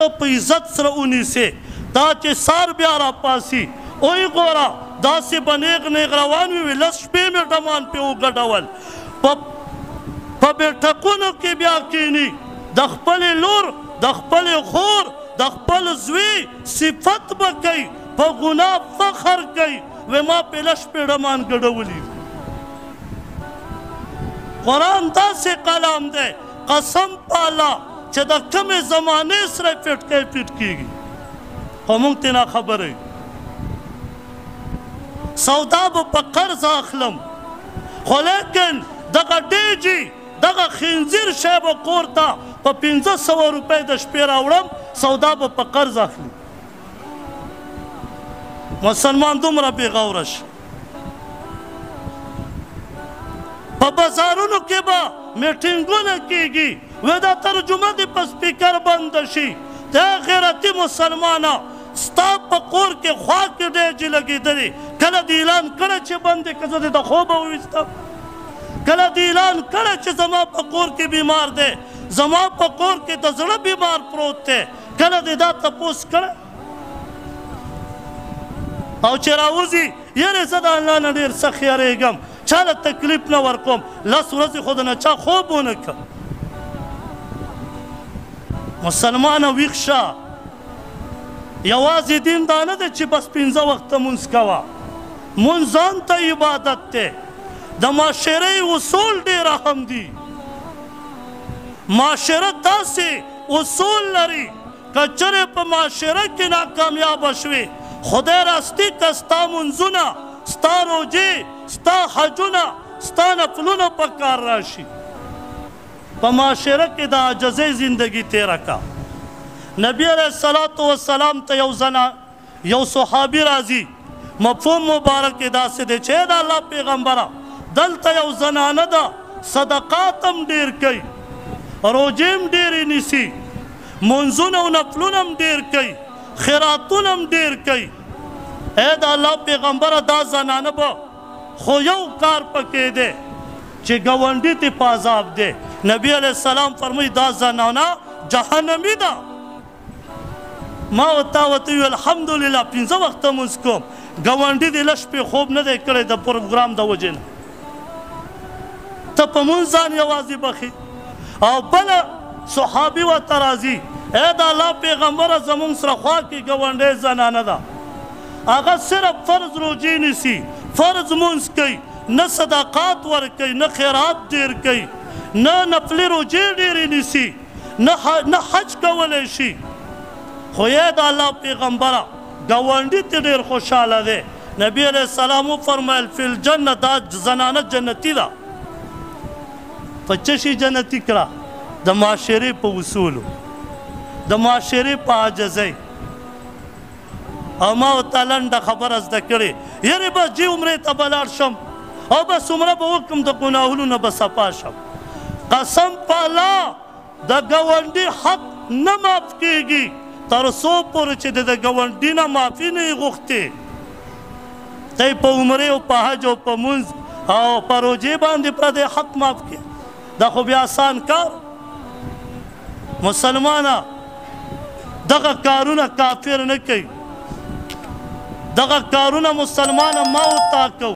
ته په عزت سره ونیسې دا چې سار بیا راپاسي اوی ګوره داسې به نیغ نیغ روان وي لس شپې مې ډمان پې وګډول په بیټکونو کې بیا کینی د خپلې لور د خپلې خور د خپل زوی صفت به کوي په ګناه فخر کوي وی ما پې لس شپې ډمان ګډولي قرآن داسې کلام دی قسم په الله چې د کمې زمانې سره فټ کېږي خو موږ ترې ناخبره یو سودا به په قرض اخلم خو لیکن دغه ډیجي دغه خنزیر شی به کور ته په 500 روپۍ د شپې راوړم سودا به په قرض اخلي مسلمان دومره بې غوره شي په بازارونو کې به میټینګونه کېږي وی دا ترجمه دې په سپیکر بنده شي دا غیرتي مسلمانه ستا په کور کې خوا کې ډیجې لګېدلې کله دې اعلان کړی چې بندې که زه دې د خوبه وویستم کله دې اعلان کړی چې زما په کور کې بیمار دی زما په کور کې د زړه بیمار پروت دی کله دې دا تپوس کړی او چې راوځي یعنې زه د الله نه ډېر سخت یارېږم چا له تکلیف نه ورکوم لس ورځې خو د نه چا خوب ونه کړ مسلمانه ویښ شه یوازې دین دا نه دی چې بس 5 وخته مونځ کوه مونځ ځان ته عبادت دی د معاشرې اصول ډېر اهم دي معاشره داسې اصول لري که چېرې په معاشره کې ناکامیابه شوې خدای راستي که ستا مونځونه ستا روجې ستا حجونه ستا نفلونه په کار راشي په معاشره کې د عاجزۍ زندگی تیره کا نبی علیه الصلاة والسلام ته یو صحابي راځي مفهوم مبارک یې داسې دی چې د الله پیغمبره دلته یو زنانه ده صدقات هم ډېر کوي روجې هم ډېرې نیسي منځونه او نفلونه هم ډېر کوي خیراتونه هم ډېر کوي ای د الله پیغمبره دا زنانه به خو یو کار پکې دی چې ګاونډي ته په عذاب دی نبی علیه السلام فرمایي دا زنانه جهنمي ده ما ورته ویل الحمدلله 5 وخته مونځ کوم ګاونډي دې لږ شپې خوب نه دی کړی د پروګرام د وجې نه ته په مونځ ځان یوازې بخي او بله صحابي ورته راځي ای د الله پیغمبره زمونږ سره خوا کې ګاونډۍ زنانه ده هغه صرف فرض روجې نیسي فرض مونځ کوي نه صدقات ورکوي نه خیرات ډېر کوي نه نفلي روجې ډېرې نیسي نه حج کولی شي خو یې د الله پیغمبره ګاونډي ته ډېر خوشحاله دی نبی علیه السلام وفرمیل فی الجنه دا زنانه جنتي ده په څه شي جنتي کړه د معاشرې په اصولو د معاشرې په عاجزۍ او ما ورته لنډه خبره زده کړې یعنې بس جي عمرې ته به لاړ شم او بس عمره به وکړم د ګناهونو نه به صفا شم قسم په الله د ګاونډي حق نه معاف کېږي تر څو پورې چې د ګاونډي نه معافي نه یې غوښتې ته یې په عمرې او په حج او په مونځ او په روجې باندې پردی حق معاف کړې دا خو بیا آسان کار مسلمانه دغه کارونه کافر نه کوي دغه کارونه مسلمانه ما ورته کوو